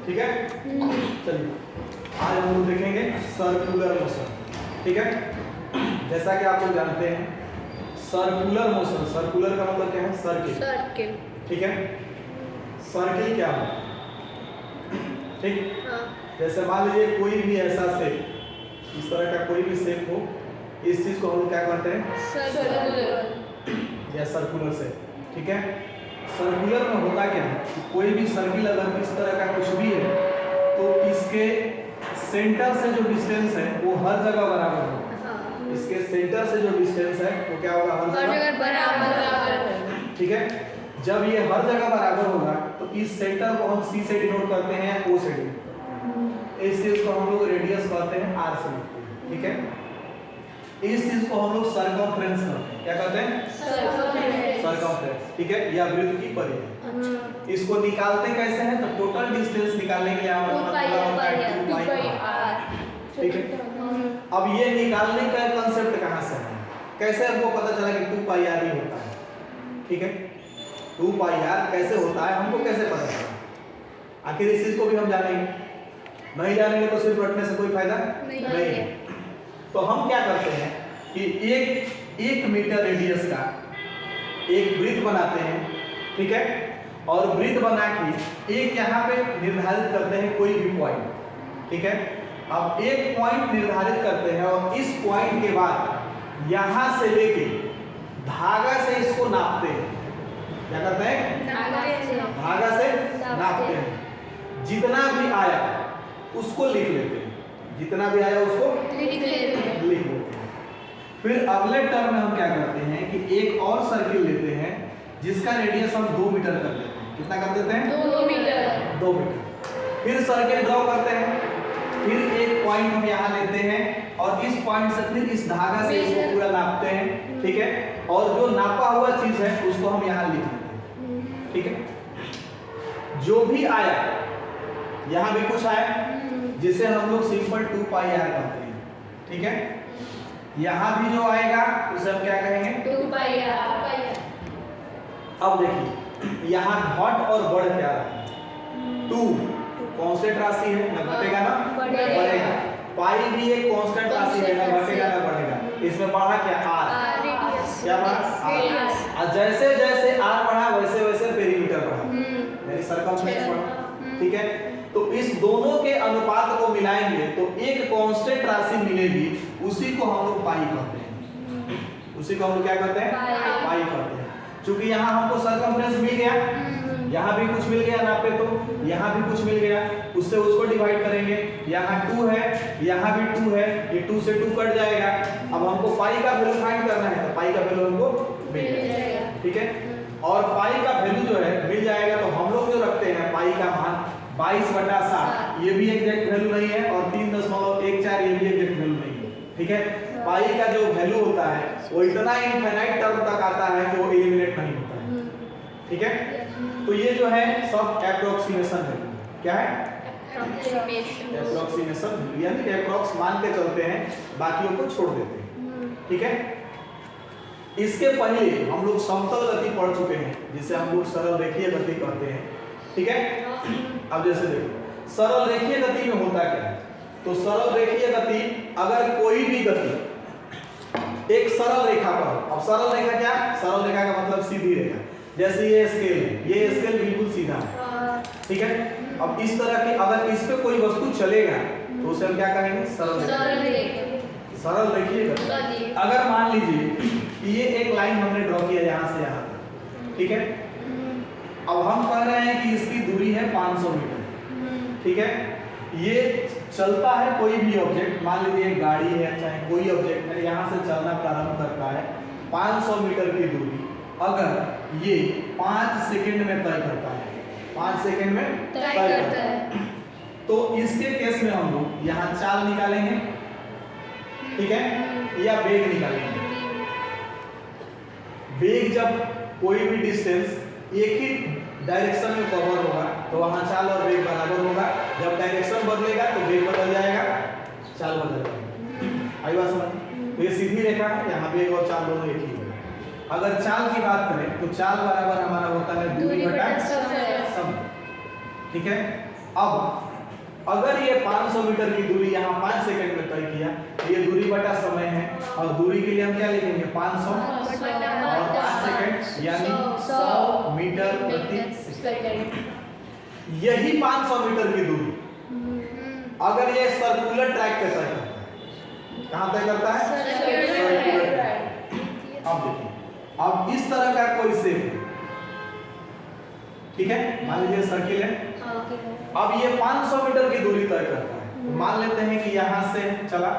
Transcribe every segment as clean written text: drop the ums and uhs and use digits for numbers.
ठीक है। चलिए आज हम लोग देखेंगे सर्कुलर मोशन। ठीक है, जैसा कि आप लोग जानते हैं सर्कुलर मोशन, सर्कुलर का मतलब क्या है? सर्किल। सर्किल। ठीक है, सर्किल क्या है? ठीक, जैसे मान लीजिए कोई भी ऐसा शेप, इस तरह का कोई भी शेप हो, इस चीज को हम लोग क्या कहते हैं? सर्कुलर या सर्कुलर शेप। ठीक है, सर्कुलर में होता क्या है कि कोई भी सर्किल अगर इस तरह का कुछ भी है तो इसके सेंटर से जो डिस्टेंस है वो हर जगह बराबर होगा। इसके सेंटर से जो डिस्टेंस है वो क्या होगा? हर जगह बराबर। ठीक है, जब ये हर जगह बराबर होगा तो इस सेंटर को हम सी से डिनोट करते हैं या ओ से डिनोट करते हैं। इस चीज को हम लोग रेडियस कहते हैं, आर से लिखते हैं। ठीक है, इस चीज को हम लोग सर्कमफ्रेंस कहते हैं। क्या कहते हैं? सर्कमफ्रेंस। ठीक है, या वृत्त की परिधि। इसको निकालते कैसे हैं? तो टोटल डिस्टेंस निकालने के लिए हम 2 पाई आर। ठीक है, अब ये निकालने का कांसेप्ट कहां से है? कैसे हमको पता चला कि 2 पाई आर ही होता है? ठीक है, 2 पाई आर कैसे होता है हमको कैसे पता चला? आखिर इस चीज को भी हम जानेंगे, नहीं जानेंगे तो सिर्फ रटने से कोई फायदा नहीं है। तो हम क्या करते हैं कि एक मीटर रेडियस का एक वृत्त बनाते हैं। ठीक है, और वृत्त बना के एक यहाँ पे निर्धारित करते हैं कोई भी पॉइंट। ठीक है, अब एक पॉइंट निर्धारित करते हैं और इस पॉइंट के बाद यहाँ से लेके धागा से इसको नापते हैं। क्या करते हैं? धागा से नापते हैं। जितना भी आया उसको लिख लेते हैं, जितना भी आया उसको लिख लेते हैं। फिर अगले टर्म में हम क्या करते हैं कि एक और सर्किल लेते हैं जिसका रेडियस हम 2 मीटर कर लेते हैं। कितना कर देते हैं? 2 मीटर। 2 मीटर। फिर सर्किल ड्रॉ करते हैं, फिर एक पॉइंट हम यहाँ लेते हैं और इस पॉइंट से फिर इस धागा से इसको पूरा नापते हैं। ठीक है, और जो नापा हुआ चीज है उसको हम यहाँ लिख लेते हैं। ठीक है, जो भी आया, यहाँ भी कुछ आया जिसे हम लोग सिंपल 2 पाई आर कहते हैं। ठीक है, यहाँ भी जो आएगा उसे हम क्या कहेंगे? 2 पाई आर। अब देखिए यहाँ घट और बढ़ क्या रहा है? 2 कांस्टेंट राशि है, ना घटेगा ना बढ़ेगा। पाई भी एक कांस्टेंट राशि है, ना घटेगा ना बढ़ेगा। इसमें बढ़ा क्या? आर। क्या बढ़ा? रेडियस। और जैसे जैसे आर बढ़ा वैसे वैसे पेरीमीटर बढ़ा, यानी सर्कमफ्रेंस बढ़ा। ठीक है, तो इस दोनों के अनुपात को मिलाएंगे तो एक कांस्टेंट राशि मिलेगी, उसी को हम लोग पाई कहते हैं। उसी को हम लोग क्या कहते हैं? पाई कहते हैं। क्योंकि यहाँ हमको सर्कमफ्रेंस मिल गया, यहाँ भी कुछ मिल गया नापे तो, यहाँ भी कुछ मिल गया, उससे उसको डिवाइड करेंगे। यहाँ 2 है, यहाँ भी 2 है, ये 2 से 2 कट जाएगा। अब हमको पाई का वैल्यू फाइंड करना है तो पाई का वैल्यू हमको मिल जाएगा। ठीक है, और पाई का वैल्यू जो है मिल जाएगा तो हम लोग जो रखते हैं पाई का मान 22/7, ये भी एग्जैक्ट वैल्यू नहीं है, और 3.14 ये भी एग्जैक्ट वैल्यू नहीं है। ठीक है, पाई का जो वैल्यू होता है वो इतना इनफाइनाइट टर्म तक आता है कि वो एलिमिनेट नहीं होता है। ठीक है, तो ये जो है सब एप्रोक्सीमेशन है। क्या है? एप्रोक्सीमेशन, यानी एप्रोक्स मान के चलते हैं, बाकियों को छोड़ देते हैं। ठीक है, इसके पहले हम लोग समतल गति पढ़ चुके हैं जिसे हम लोग सरल रेखीय गति कहते हैं। ठीक है, अब जैसे देखो सरल रेखीय गति में होता क्या है? तो सरल रेखीय गति, अगर कोई भी गति एक सरल रेखा पर, अब सरल रेखा क्या? सरल रेखा का मतलब सीधी रेखा। जैसे ये स्केल है, ये स्केल बिल्कुल सीधा है। ठीक है, अब इस तरह की अगर इस पे कोई वस्तु चलेगा तो उसे हम क्या कहेंगे? सरल रेखीय गति। अगर मान लीजिए कि ये एक लाइन हमने ड्रॉ किया यहाँ से यहाँ तक। ठीक है, अब हम कह रहे हैं कि इसकी दूरी है 500 मीटर। ठीक है, ये चलता है कोई भी ऑब्जेक्ट, मान लीजिए एक गाड़ी है चाहे कोई ऑब्जेक्ट है, यहाँ से चलना प्रारंभ करता है 500 मीटर की दूरी अगर ये 5 सेकंड में तय करता है, 5 सेकंड में तय करता है, तो इसके केस में हम लोग यहाँ चाल निकालेंगे। ठीक है, या वेग निकालेंगे। वेग जब कोई भी डिस्टेंस एक ही डायरेक्शन में कवर होगा तो वहां चाल और वेग बराबर होगा। जब डायरेक्शन बदलेगा तो वेग बदल जाएगा, चाल बदल जाएगा। आई बात समझ? तो ये सीधी रेखा है, यहाँ वेग और चाल दोनों एक ही होगा। अगर चाल की बात करें तो चाल बराबर हमारा होता है दूरी बटा समय। ठीक है, अब अगर ये 500 मीटर की दूरी यहाँ 5 सेकंड में तय किया तो ये दूरी बटा समय है, और दूरी के लिए हम क्या लिखेंगे 500 और 5 सेकंड यानी 100 मीटर प्रति सेकंड। यही 500 मीटर की दूरी अगर ये सर्कुलर ट्रैक पे तय करता है, कहाँ तय करता है सर्कुलर ट्रैक। अब देखिए, अब इस तरह का कोई शेप है, ठीक है, मान लीजिए सर्किल है, अब ये 500 मीटर की दूरी तय करता है। तो मान लेते हैं कि यहाँ से चला,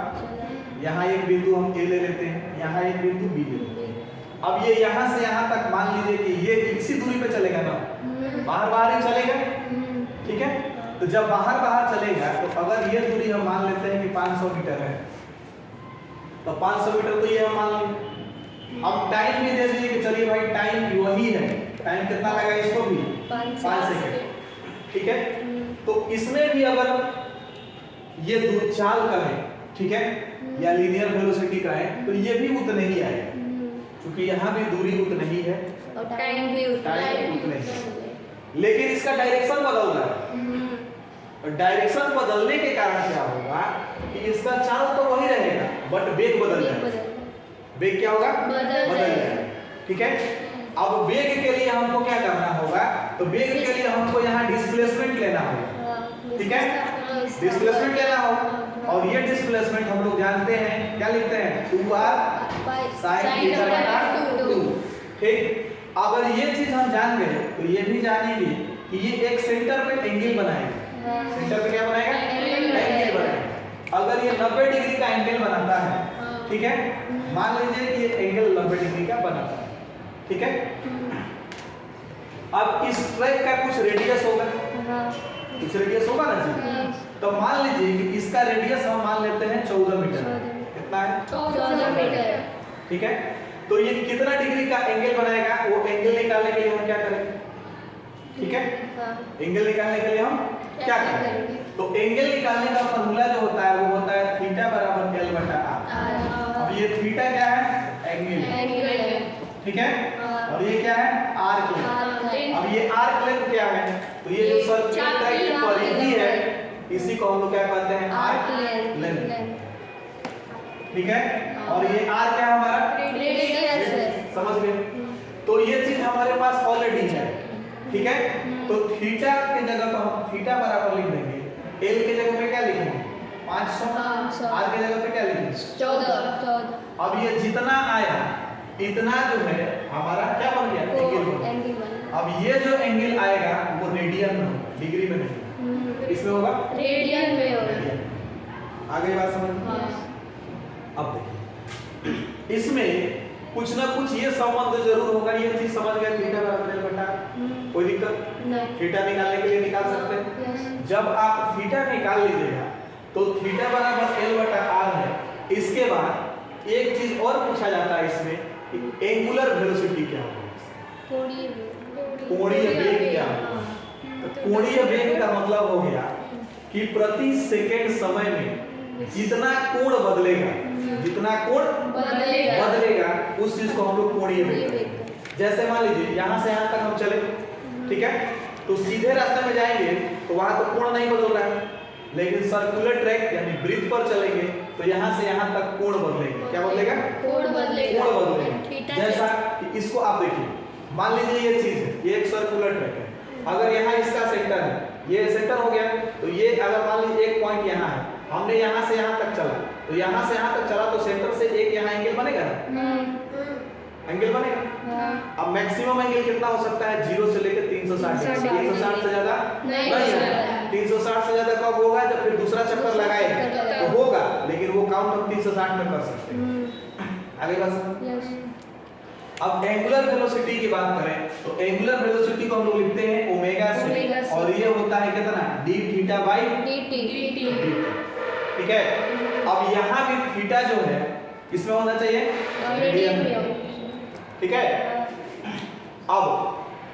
यहाँ एक बिंदु हम ए ले लेते हैं, यहाँ एक बिंदु बी ले लेते हैं। अब ये यहाँ से यहाँ तक मान लीजिए कि ये इसी दूरी पे चलेगा ना, बाहर बाहर ही चलेगा, ठीक है। तो जब बाहर बाहर चलेगा तो अगर ये दूरी हम मान लेते हैं कि 500 मीटर है, तो 500 मीटर तो ये हम मान लेंगे। अब टाइम भी दे दीजिए कि चलिए भाई टाइम वही है, टाइम कितना लगा इसको भी 5 सेकंड, ठीक है। तो इसमें भी अगर ये चाल का है, ठीक है, या लीनियर वेलोसिटी का है, तो ये भी उतना ही आएगा, क्योंकि यहाँ भी दूरी उतनी ही है और टाइम भी उतना ही, लेकिन इसका डायरेक्शन बदल रहा है। और डायरेक्शन बदलने के कारण क्या होगा कि इसका चाल तो वही रहेगा बट वेग बदल जाएगा। वेग क्या होगा बदल जाएगा, ठीक है। अब वेग के लिए हमको क्या करना होगा, तो वेग के लिए हमको यहाँ डिस्प्लेसमेंट लेना होगा, ठीक है, डिस्प्लेसमेंट लेना होगा। और ये डिस्प्लेसमेंट हम लोग जानते हैं, क्या लिखते हैं 2r sin थीटा बटा 2, ठीक। अगर ये चीज हम जान गए तो ये भी जानेंगे कि ये एक सेंटर पे एंगल बनाएगा। सेंटर पे क्या बनाएगा एंगल बनाएगा। अगर ये 90 डिग्री का एंगल बनाता है, ठीक है, मान लीजिए कि ये एंगल 90 डिग्री का बनाता है, ठीक है। अब इस ट्रैक का कुछ रेडियस होगा, कुछ रेडियस होगा ना जी। तो मान लीजिए कि इसका रेडियस हम मान लेते हैं 14 मीटर, कितना है 14 मीटर, ठीक है। तो ये कितना डिग्री का एंगल बनाएगा, वो एंगल निकालने के लिए हम क्या करेंगे, ठीक है, एंगल निकालने के लिए हम क्या करेंगे। तो एंगल निकालने का फॉर्मूला जो होता है वो होता है थीटा बराबर L बटा r। अब ये थीटा क्या है एंगल, ठीक है, और ये क्या है आर्क लेंथ। अब ये आर्क लेंथ क्या है, तो ये जो सर्कुलर ट्रैक की परिधि है इसी को हम लोग क्या कहते हैं आर्क लेंथ, ठीक है। और ये आर क्या है हमारा रेडियस है, समझ गए। तो ये चीज हमारे पास ऑलरेडी है, ठीक है। तो थीटा के जगह तो हम थीटा बराबर लिख देंगे, एल के जगह पे क्या लिखेंगे 500, आर के जगह पे क्या लिखेंगे 14। अब ये जितना आया इतना जो है हमारा क्या बन गया एंगल। अब ये जो एंगल आएगा वो रेडियन में, डिग्री में नहीं, इसमें होगा रेडियन में होगा। आगे बात समझ। अब देखिए इसमें कुछ ना कुछ ये संबंध जरूर होगा, ये चीज समझ गए थीटा बराबर L बटा, कोई दिक्कत नहीं, थीटा निकालने के लिए निकाल सकते हैं। जब आप थीटा निकाल लीजिएगा तो थीटा बराबर L बटा r है। इसके बाद एक चीज और पूछा जाता है इसमें, एंगुलर वेलोसिटी क्या होगा, कोणीय वेग क्या होगा। तो कोणीय वेग का मतलब हो गया कि प्रति सेकंड समय में जितना कोण बदलेगा, जितना कोण बदलेगा उस चीज को हम लोग कोणीय वेग। जैसे मान लीजिए यहाँ से यहाँ तक हम चले, ठीक है, तो सीधे रास्ते में जाएंगे तो वहां तो कोण नहीं बदल रहा है, लेकिन सर्कुलर ट्रैक यानी ब्रिज पर चलेंगे तो यहाँ से यहाँ तक कोण बदलेगा। क्या बदलेगा कोण बदलेगा। जैसा कि इसको आप देखिए, मान लीजिए ये चीज है, ये एक सर्कुलर ट्रैक है, अगर यहाँ इसका सेंटर है, ये सेंटर हो गया, तो ये अगर मान लीजिए एक पॉइंट यहाँ है, हमने यहाँ से यहाँ तक चला, तो यहाँ से यहाँ तक चला तो सेंटर से एक यहाँ एंगल बनेगा ना, एंगल बनेगा। अब मैक्सिमम एंगल कितना हो सकता है 0 से लेकर 360, 360 से ज्यादा नहीं होगा। 360 से ज्यादा कब होगा जब फिर दूसरा चक्कर लगाएगा तो होगा, लेकिन वो काउंट हम 360 में कर सकते हैं। आगे बस। अब एंगुलर वेलोसिटी की बात करें तो एंगुलर वेलोसिटी को हम लोग लिखते हैं ओमेगा से, और ये होता है कितना d थीटा बाई dt, ठीक है। अब यहाँ भी थीटा जो है इसमें होना चाहिए रेडियन में, ठीक है। अब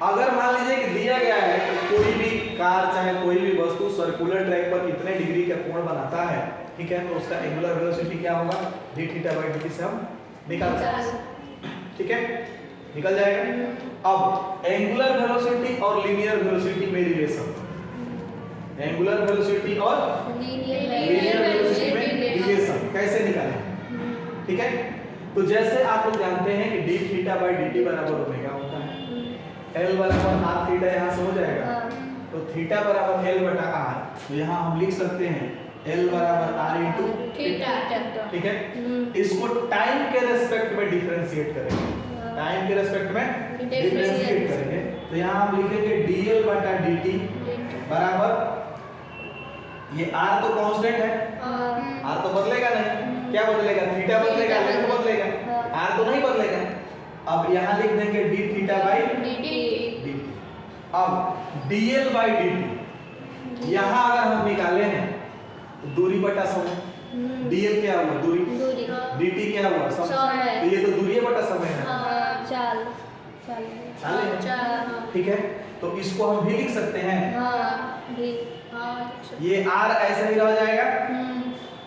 अगर मान लीजिए कि दिया गया है कि कोई भी कार चाहे कोई भी वस्तु सर्कुलर ट्रैक पर कितने डिग्री का कोण बनाता है, ठीक है, तो उसका एंगुलर वेलोसिटी क्या होगा d थीटा बाई dt से हम निकाल सकते हैं, ठीक है, निकल जाएगा। अब एंगुलर वेलोसिटी और लीनियर वेलोसिटी में रिलेशन, एंगुलर वेलोसिटी और लीनियर वेलोसिटी में रिलेशन कैसे निकालें, ठीक है। तो जैसे आप लोग जानते हैं कि d थीटा बाई dt बराबर ओमेगा होता है, L बराबर r थीटा यहाँ से हो जाएगा, तो थीटा बराबर L बटा r, तो यहाँ हम लिख सकते हैं L बराबर r इंटू थीटा, ठीक है। इसको टाइम के रेस्पेक्ट में डिफरेंशिएट करेंगे, टाइम के रेस्पेक्ट में डिफरेंशिएट करेंगे, तो यहाँ हम लिखेंगे dl बटा dt बराबर, ये r तो कांस्टेंट है, r तो बदलेगा नहीं, क्या बदलेगा, थीटा बदलेगा, लेंथ बदलेगा, r तो नहीं बदलेगा। अब यहाँ लिख देंगे d थीटा बाई dt। अब dl बाई dt यहाँ अगर हम निकाले हैं तो दूरी बटा समय, dl क्या हुआ, दूरी, dt क्या हुआ, समय, तो ये तो दूरी बटा समय है, चाल, ठीक है। तो इसको हम भी लिख सकते हैं, ये r ऐसे ही रह जाएगा,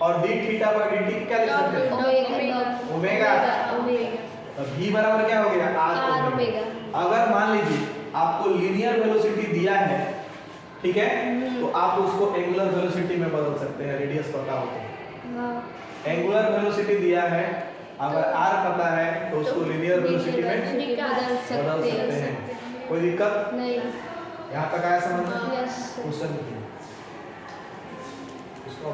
और d थीटा बाई dt क्या लिख सकते हैं, ओमेगा, तो v बराबर क्या हो गया, r ओमेगा। अगर मान लीजिए आपको लीनियर वेलोसिटी दिया है, ठीक है, तो आप उसको एंगुलर वेलोसिटी में बदल सकते हैं, रेडियस पता हो तो। एंगुलर वेलोसिटी दिया है, अगर r पता है तो उसको लीनियर वेलोसिटी में बदल सकते हैं, कोई दिक्कत नहीं। यहाँ तक आया समझ में? यस। क्वेश्चन उसका